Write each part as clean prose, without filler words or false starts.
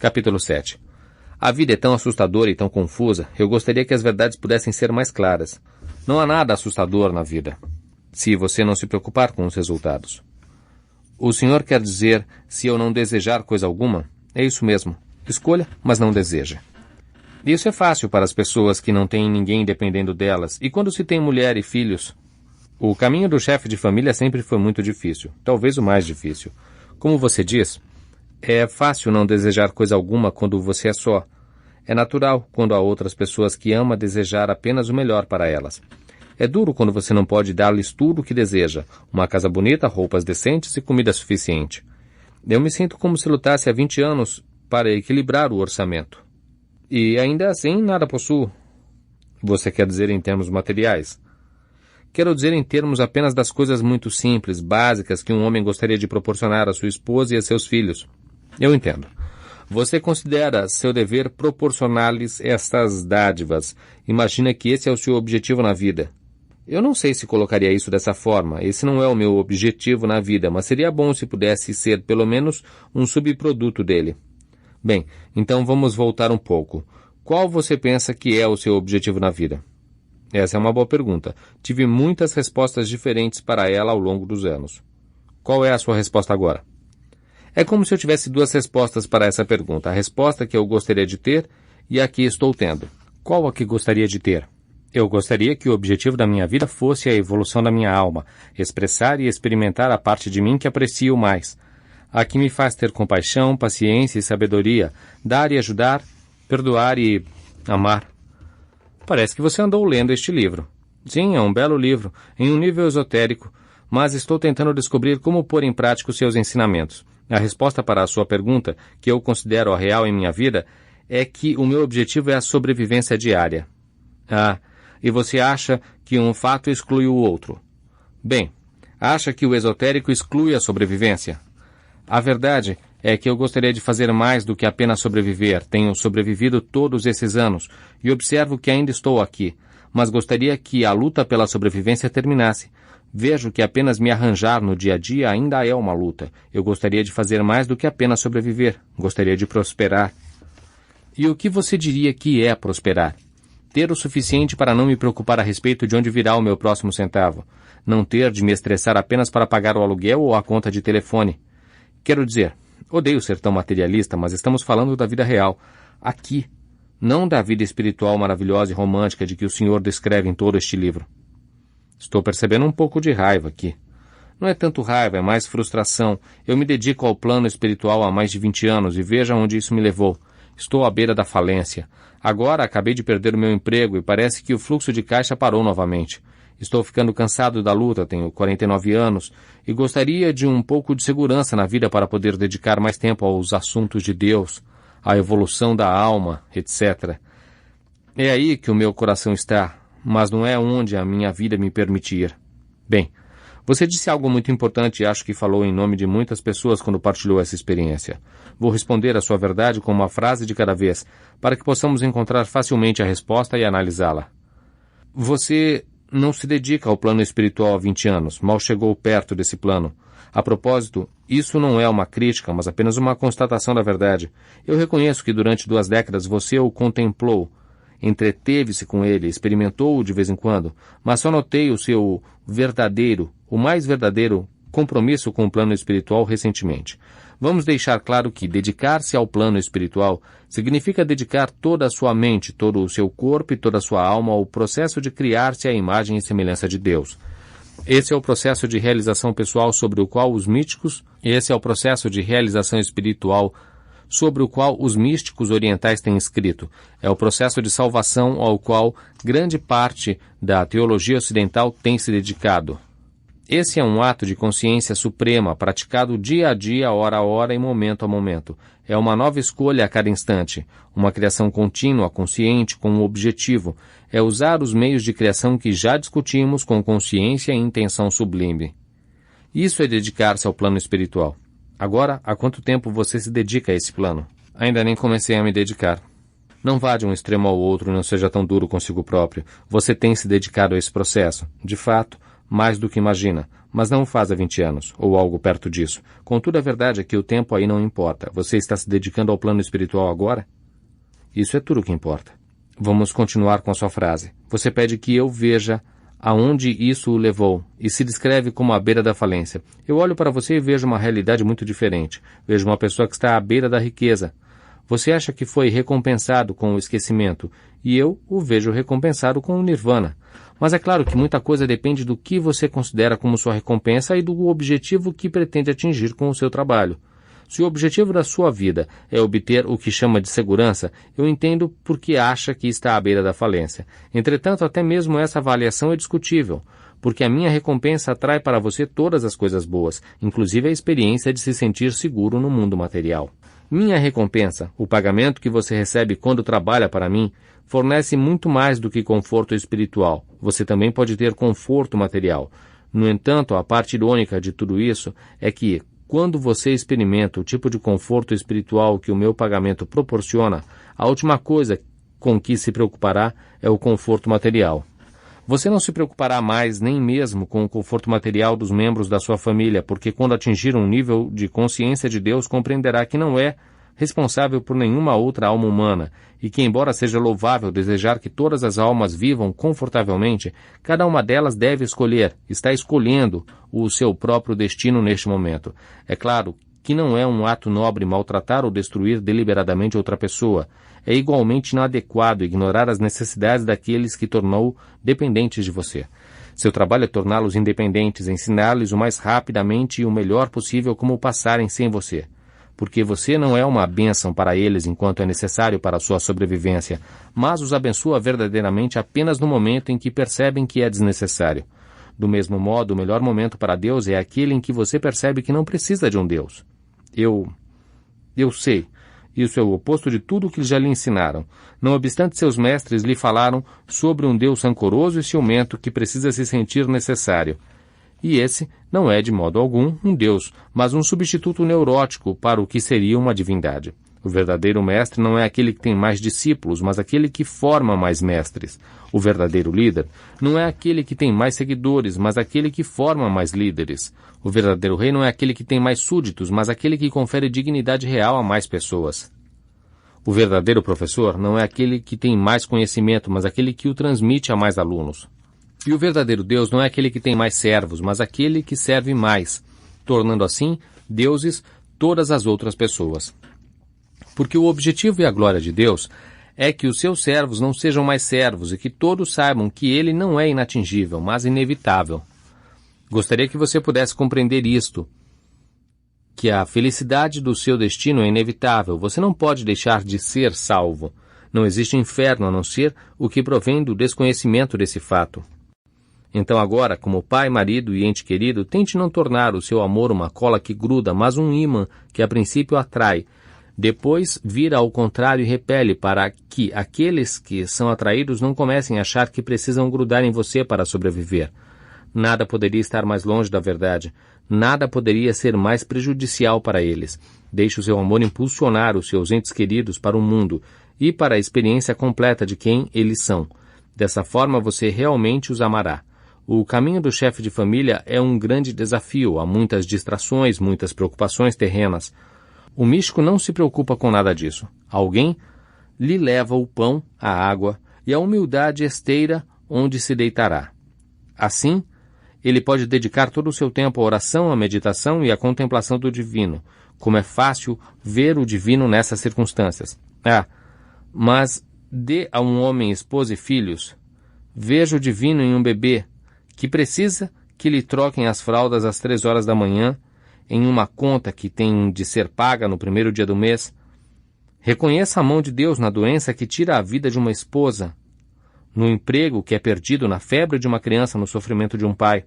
Capítulo 7. A vida é tão assustadora e tão confusa, eu gostaria que as verdades pudessem ser mais claras. Não há nada assustador na vida, se você não se preocupar com os resultados. O senhor quer dizer, se eu não desejar coisa alguma? É isso mesmo. Escolha, mas não deseja. Isso é fácil para as pessoas que não têm ninguém dependendo delas, e quando se tem mulher e filhos. O caminho do chefe de família sempre foi muito difícil, talvez o mais difícil. Como você diz, é fácil não desejar coisa alguma quando você é só. É natural quando há outras pessoas que ama desejar apenas o melhor para elas. É duro quando você não pode dar-lhes tudo o que deseja, uma casa bonita, roupas decentes e comida suficiente. Eu me sinto como se lutasse há 20 anos para equilibrar o orçamento. E ainda assim nada possuo. Você quer dizer em termos materiais? Quero dizer em termos apenas das coisas muito simples, básicas que um homem gostaria de proporcionar à sua esposa e a seus filhos. Eu entendo. Você considera seu dever proporcionar-lhes estas dádivas. Imagina que esse é o seu objetivo na vida. Eu não sei se colocaria isso dessa forma. Esse não é o meu objetivo na vida, mas seria bom se pudesse ser pelo menos um subproduto dele. Bem, então vamos voltar um pouco. Qual você pensa que é o seu objetivo na vida? Essa é uma boa pergunta. Tive muitas respostas diferentes para ela ao longo dos anos. Qual é a sua resposta agora? É como se eu tivesse duas respostas para essa pergunta. A resposta que eu gostaria de ter e a que estou tendo. Qual a que gostaria de ter? Eu gostaria que o objetivo da minha vida fosse a evolução da minha alma, expressar e experimentar a parte de mim que aprecio mais. A que me faz ter compaixão, paciência e sabedoria, dar e ajudar, perdoar e amar. Parece que você andou lendo este livro. Sim, é um belo livro, em um nível esotérico, mas estou tentando descobrir como pôr em prática os seus ensinamentos. A resposta para a sua pergunta, que eu considero a real em minha vida, é que o meu objetivo é a sobrevivência diária. Ah, e você acha que um fato exclui o outro? Bem, acha que o esotérico exclui a sobrevivência? A verdade é que eu gostaria de fazer mais do que apenas sobreviver. Tenho sobrevivido todos esses anos e observo que ainda estou aqui, mas gostaria que a luta pela sobrevivência terminasse. Vejo que apenas me arranjar no dia a dia ainda é uma luta. Eu gostaria de fazer mais do que apenas sobreviver. Gostaria de prosperar. E o que você diria que é prosperar? Ter o suficiente para não me preocupar a respeito de onde virá o meu próximo centavo. Não ter de me estressar apenas para pagar o aluguel ou a conta de telefone. Quero dizer, odeio ser tão materialista, mas estamos falando da vida real. Aqui. Não da vida espiritual maravilhosa e romântica de que o Senhor descreve em todo este livro. Estou percebendo um pouco de raiva aqui. Não é tanto raiva, é mais frustração. Eu me dedico ao plano espiritual há mais de 20 anos e veja onde isso me levou. Estou à beira da falência. Agora acabei de perder o meu emprego e parece que o fluxo de caixa parou novamente. Estou ficando cansado da luta, tenho 49 anos e gostaria de um pouco de segurança na vida para poder dedicar mais tempo aos assuntos de Deus, à evolução da alma, etc. É aí que o meu coração está, mas não é onde a minha vida me permitir. Bem, você disse algo muito importante e acho que falou em nome de muitas pessoas quando partilhou essa experiência. Vou responder a sua verdade com uma frase de cada vez, para que possamos encontrar facilmente a resposta e analisá-la. Você não se dedica ao plano espiritual há 20 anos, mal chegou perto desse plano. A propósito, isso não é uma crítica, mas apenas uma constatação da verdade. Eu reconheço que durante 2 décadas você o contemplou, entreteve-se com ele, experimentou-o de vez em quando, mas só notei o seu verdadeiro, o mais verdadeiro compromisso com o plano espiritual recentemente. Vamos deixar claro que dedicar-se ao plano espiritual significa dedicar toda a sua mente, todo o seu corpo e toda a sua alma ao processo de criar-se à imagem e semelhança de Deus. Esse é o processo de realização pessoal sobre o qual os místicos, esse é o processo de realização espiritual sobre o qual os místicos orientais têm escrito. É o processo de salvação ao qual grande parte da teologia ocidental tem se dedicado. Esse é um ato de consciência suprema, praticado dia a dia, hora a hora e momento a momento. É uma nova escolha a cada instante, uma criação contínua, consciente, com um objetivo. É usar os meios de criação que já discutimos com consciência e intenção sublime. Isso é dedicar-se ao plano espiritual. Agora, há quanto tempo você se dedica a esse plano? Ainda nem comecei a me dedicar. Não vá de um extremo ao outro e não seja tão duro consigo próprio. Você tem se dedicado a esse processo, de fato, mais do que imagina, mas não o faz há 20 anos, ou algo perto disso. Contudo, a verdade é que o tempo aí não importa. Você está se dedicando ao plano espiritual agora? Isso é tudo o que importa. Vamos continuar com a sua frase. Você pede que eu veja aonde isso o levou, e se descreve como à beira da falência. Eu olho para você e vejo uma realidade muito diferente. Vejo uma pessoa que está à beira da riqueza. Você acha que foi recompensado com o esquecimento, e eu o vejo recompensado com o nirvana. Mas é claro que muita coisa depende do que você considera como sua recompensa e do objetivo que pretende atingir com o seu trabalho. Se o objetivo da sua vida é obter o que chama de segurança, eu entendo por que acha que está à beira da falência. Entretanto, até mesmo essa avaliação é discutível, porque a minha recompensa atrai para você todas as coisas boas, inclusive a experiência de se sentir seguro no mundo material. Minha recompensa, o pagamento que você recebe quando trabalha para mim, fornece muito mais do que conforto espiritual. Você também pode ter conforto material. No entanto, a parte irônica de tudo isso é que, quando você experimenta o tipo de conforto espiritual que o meu pagamento proporciona, a última coisa com que se preocupará é o conforto material. Você não se preocupará mais nem mesmo com o conforto material dos membros da sua família, porque quando atingir um nível de consciência de Deus, compreenderá que não é responsável por nenhuma outra alma humana, e que, embora seja louvável desejar que todas as almas vivam confortavelmente, cada uma delas deve escolher, está escolhendo o seu próprio destino neste momento. É claro que não é um ato nobre maltratar ou destruir deliberadamente outra pessoa. É igualmente inadequado ignorar as necessidades daqueles que tornou dependentes de você. Seu trabalho é torná-los independentes, ensinar-lhes o mais rapidamente e o melhor possível como passarem sem você. Porque você não é uma bênção para eles enquanto é necessário para a sua sobrevivência, mas os abençoa verdadeiramente apenas no momento em que percebem que é desnecessário. Do mesmo modo, o melhor momento para Deus é aquele em que você percebe que não precisa de um Deus. Eu sei. Isso é o oposto de tudo o que já lhe ensinaram. Não obstante, seus mestres lhe falaram sobre um Deus rancoroso e ciumento que precisa se sentir necessário. E esse não é, de modo algum, um Deus, mas um substituto neurótico para o que seria uma divindade. O verdadeiro mestre não é aquele que tem mais discípulos, mas aquele que forma mais mestres. O verdadeiro líder não é aquele que tem mais seguidores, mas aquele que forma mais líderes. O verdadeiro rei não é aquele que tem mais súditos, mas aquele que confere dignidade real a mais pessoas. O verdadeiro professor não é aquele que tem mais conhecimento, mas aquele que o transmite a mais alunos. E o verdadeiro Deus não é aquele que tem mais servos, mas aquele que serve mais, tornando assim deuses todas as outras pessoas. Porque o objetivo e a glória de Deus é que os seus servos não sejam mais servos e que todos saibam que ele não é inatingível, mas inevitável. Gostaria que você pudesse compreender isto, que a felicidade do seu destino é inevitável. Você não pode deixar de ser salvo. Não existe inferno a não ser o que provém do desconhecimento desse fato. Então agora, como pai, marido e ente querido, tente não tornar o seu amor uma cola que gruda, mas um ímã que a princípio atrai. Depois vira ao contrário e repele, para que aqueles que são atraídos não comecem a achar que precisam grudar em você para sobreviver. Nada poderia estar mais longe da verdade. Nada poderia ser mais prejudicial para eles. Deixe o seu amor impulsionar os seus entes queridos para o mundo e para a experiência completa de quem eles são. Dessa forma você realmente os amará. O caminho do chefe de família é um grande desafio. Há muitas distrações, muitas preocupações terrenas. O místico não se preocupa com nada disso. Alguém lhe leva o pão, a água e a humildade esteira onde se deitará. Assim, ele pode dedicar todo o seu tempo à oração, à meditação e à contemplação do divino. Como é fácil ver o divino nessas circunstâncias. Mas dê a um homem esposa e filhos. Veja o divino em um bebê que precisa que lhe troquem as fraldas às 3 horas da manhã, em uma conta que tem de ser paga no primeiro dia do mês. Reconheça a mão de Deus na doença que tira a vida de uma esposa, no emprego que é perdido, na febre de uma criança, no sofrimento de um pai.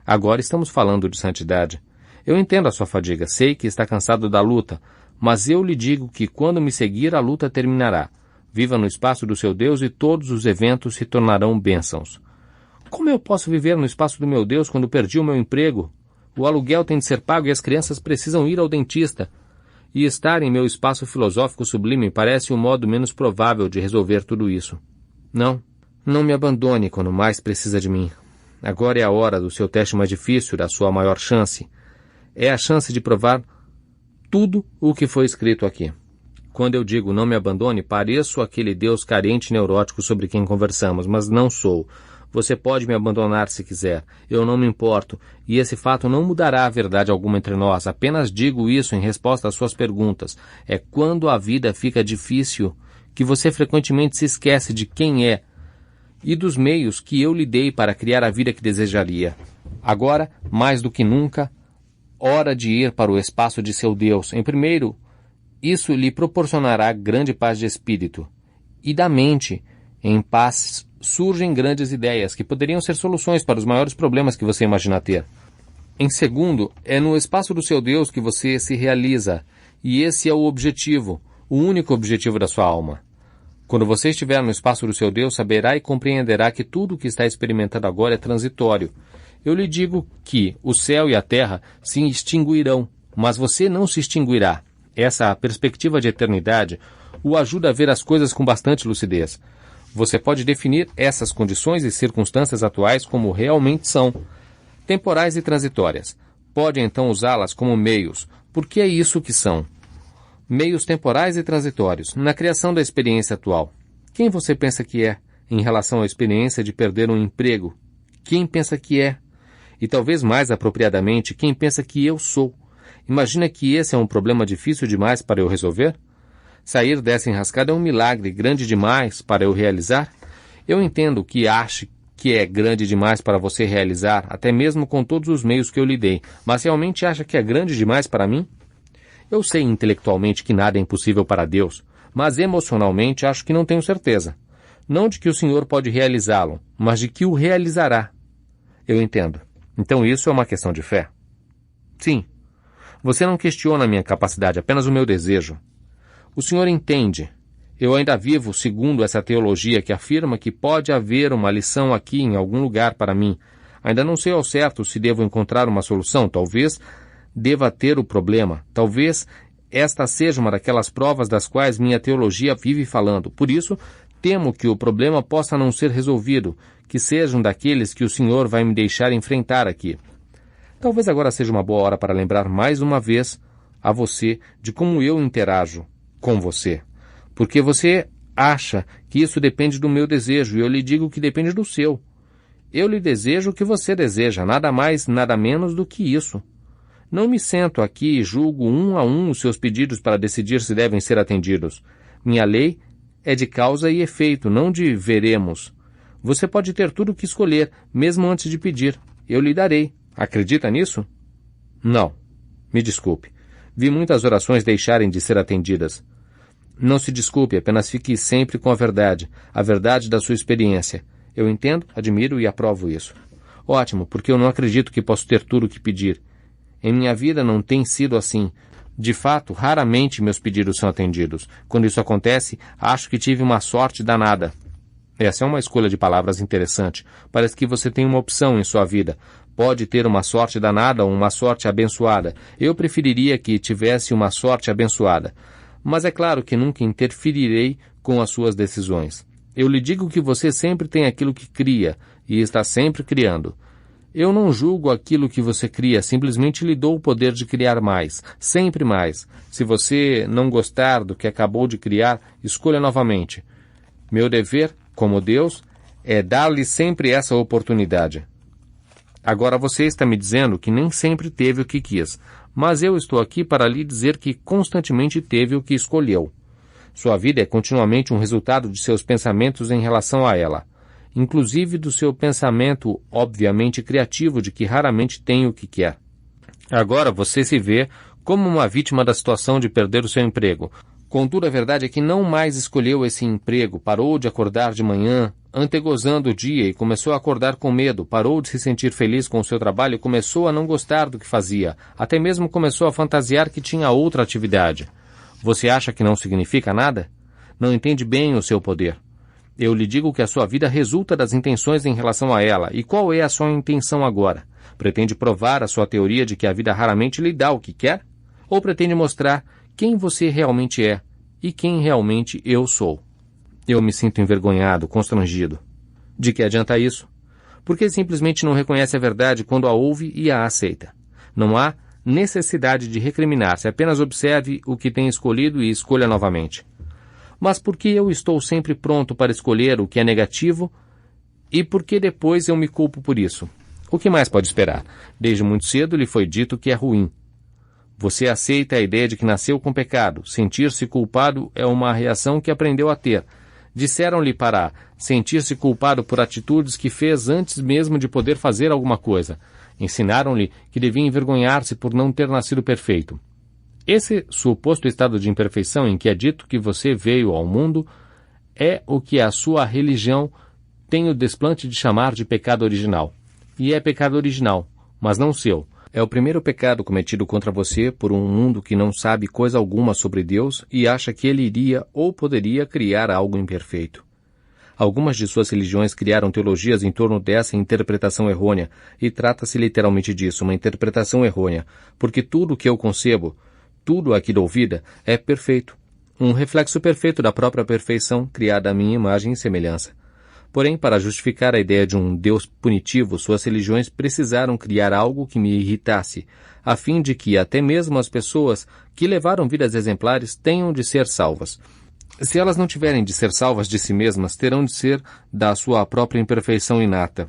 Agora estamos falando de santidade. Eu entendo a sua fadiga, sei que está cansado da luta, mas eu lhe digo que quando me seguir a luta terminará. Viva no espaço do seu Deus e todos os eventos se tornarão bênçãos. Como eu posso viver no espaço do meu Deus quando perdi o meu emprego? O aluguel tem de ser pago e as crianças precisam ir ao dentista. E estar em meu espaço filosófico sublime parece o modo menos provável de resolver tudo isso. Não me abandone quando mais precisa de mim. agora é a hora do seu teste mais difícil, da sua maior chance. É a chance de provar tudo o que foi escrito aqui. Quando eu digo não me abandone, pareço aquele Deus carente e neurótico sobre quem conversamos, mas não sou. Você pode me abandonar se quiser, eu não me importo, e esse fato não mudará a verdade alguma entre nós, apenas digo isso em resposta às suas perguntas. É quando a vida fica difícil que você frequentemente se esquece de quem é e dos meios que eu lhe dei para criar a vida que desejaria. Agora, mais do que nunca, hora de ir para o espaço de seu Deus. Em primeiro, isso lhe proporcionará grande paz de espírito. E da mente, em paz, surgem grandes ideias que poderiam ser soluções para os maiores problemas que você imagina ter. Em segundo, é no espaço do seu Deus que você se realiza. E esse é o objetivo, o único objetivo da sua alma. Quando você estiver no espaço do seu Deus, saberá e compreenderá que tudo o que está experimentando agora é transitório. Eu lhe digo que o céu e a terra se extinguirão, mas você não se extinguirá. Essa perspectiva de eternidade o ajuda a ver as coisas com bastante lucidez. Você pode definir essas condições e circunstâncias atuais como realmente são, temporais e transitórias. Pode então usá-las como meios, porque é isso que são. Meios temporais e transitórios, na criação da experiência atual. Quem você pensa que é, em relação à experiência de perder um emprego? Quem pensa que é? E talvez mais apropriadamente, quem pensa que eu sou? Imagina que esse é um problema difícil demais para eu resolver? Sair dessa enrascada é um milagre grande demais para eu realizar? Eu entendo que ache que é grande demais para você realizar, até mesmo com todos os meios que eu lhe dei, mas realmente acha que é grande demais para mim? Eu sei intelectualmente que nada é impossível para Deus, mas emocionalmente acho que não tenho certeza. Não de que o Senhor pode realizá-lo, mas de que o realizará. Eu entendo. Então isso é uma questão de fé? Sim. Você não questiona a minha capacidade, apenas o meu desejo. O Senhor entende. Eu ainda vivo segundo essa teologia que afirma que pode haver uma lição aqui em algum lugar para mim. Ainda não sei ao certo se devo encontrar uma solução, talvez deva ter o problema. Talvez esta seja uma daquelas provas das quais minha teologia vive falando. Por isso, temo que o problema possa não ser resolvido, que seja um daqueles que o Senhor vai me deixar enfrentar aqui. Talvez agora seja uma boa hora para lembrar mais uma vez a você de como eu interajo com você. Porque você acha que isso depende do meu desejo, e eu lhe digo que depende do seu. Eu lhe desejo o que você deseja, nada mais, nada menos do que isso. Não me sento aqui e julgo um a um os seus pedidos para decidir se devem ser atendidos. Minha lei é de causa e efeito, não de veremos. Você pode ter tudo o que escolher, mesmo antes de pedir. Eu lhe darei. Acredita nisso? Não. Me desculpe. Vi muitas orações deixarem de ser atendidas. Não se desculpe, apenas fique sempre com a verdade da sua experiência. Eu entendo, admiro e aprovo isso. Ótimo, porque eu não acredito que posso ter tudo o que pedir. Em minha vida não tem sido assim. De fato, raramente meus pedidos são atendidos. Quando isso acontece, acho que tive uma sorte danada. Essa é uma escolha de palavras interessante. Parece que você tem uma opção em sua vida. Pode ter uma sorte danada ou uma sorte abençoada. Eu preferiria que tivesse uma sorte abençoada. Mas é claro que nunca interferirei com as suas decisões. Eu lhe digo que você sempre tem aquilo que cria e está sempre criando. Eu não julgo aquilo que você cria, simplesmente lhe dou o poder de criar mais, sempre mais. Se você não gostar do que acabou de criar, escolha novamente. Meu dever, como Deus, é dar-lhe sempre essa oportunidade. Agora você está me dizendo que nem sempre teve o que quis, mas eu estou aqui para lhe dizer que constantemente teve o que escolheu. Sua vida é continuamente um resultado de seus pensamentos em relação a ela, inclusive do seu pensamento obviamente criativo de que raramente tem o que quer. Agora você se vê como uma vítima da situação de perder o seu emprego. Contudo, a verdade é que não mais escolheu esse emprego, parou de acordar de manhã, antegozando o dia e começou a acordar com medo, parou de se sentir feliz com o seu trabalho e começou a não gostar do que fazia, até mesmo começou a fantasiar que tinha outra atividade. Você acha que não significa nada? Não entende bem o seu poder. Eu lhe digo que a sua vida resulta das intenções em relação a ela. E qual é a sua intenção agora? Pretende provar a sua teoria de que a vida raramente lhe dá o que quer? Ou pretende mostrar quem você realmente é e quem realmente eu sou? Eu me sinto envergonhado, constrangido. De que adianta isso? Porque simplesmente não reconhece a verdade quando a ouve e a aceita. Não há necessidade de recriminar-se, apenas observe o que tem escolhido e escolha novamente. Mas por que eu estou sempre pronto para escolher o que é negativo e por que depois eu me culpo por isso? O que mais pode esperar? Desde muito cedo lhe foi dito que é ruim. Você aceita a ideia de que nasceu com pecado. Sentir-se culpado é uma reação que aprendeu a ter. Disseram-lhe para sentir-se culpado por atitudes que fez antes mesmo de poder fazer alguma coisa. Ensinaram-lhe que devia envergonhar-se por não ter nascido perfeito. Esse suposto estado de imperfeição em que é dito que você veio ao mundo é o que a sua religião tem o desplante de chamar de pecado original. E é pecado original, mas não seu. É o primeiro pecado cometido contra você por um mundo que não sabe coisa alguma sobre Deus e acha que ele iria ou poderia criar algo imperfeito. Algumas de suas religiões criaram teologias em torno dessa interpretação errônea, e trata-se literalmente disso, uma interpretação errônea, porque tudo o que eu concebo, tudo aqui da ouvida, é perfeito, um reflexo perfeito da própria perfeição criada à minha imagem e semelhança. Porém, para justificar a ideia de um Deus punitivo, suas religiões precisaram criar algo que me irritasse, a fim de que até mesmo as pessoas que levaram vidas exemplares tenham de ser salvas. Se elas não tiverem de ser salvas de si mesmas, terão de ser da sua própria imperfeição inata.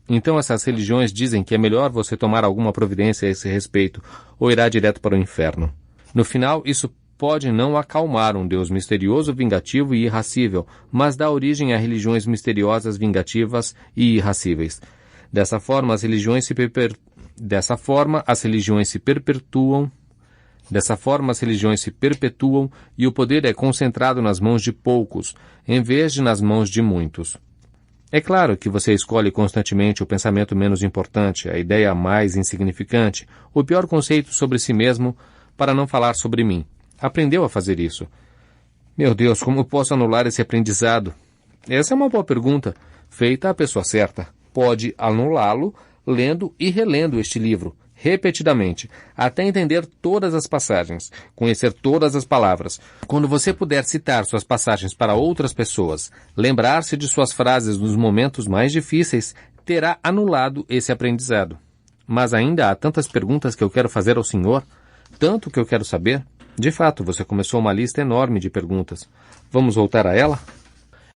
Então essas religiões dizem que é melhor você tomar alguma providência a esse respeito, ou irá direto para o inferno. No final, isso pode não acalmar um Deus misterioso, vingativo e irracível, mas dá origem a religiões misteriosas, vingativas e irracíveis. Dessa forma, as religiões se perpetuam e o poder é concentrado nas mãos de poucos, em vez de nas mãos de muitos. É claro que você escolhe constantemente o pensamento menos importante, a ideia mais insignificante, o pior conceito sobre si mesmo, para não falar sobre mim. Aprendeu a fazer isso. Meu Deus, como posso anular esse aprendizado? Essa é uma boa pergunta, feita à pessoa certa. Pode anulá-lo lendo e relendo este livro, repetidamente, até entender todas as passagens, conhecer todas as palavras. Quando você puder citar suas passagens para outras pessoas, lembrar-se de suas frases nos momentos mais difíceis, terá anulado esse aprendizado. Mas ainda há tantas perguntas que eu quero fazer ao Senhor, tanto que eu quero saber. De fato, você começou uma lista enorme de perguntas. Vamos voltar a ela?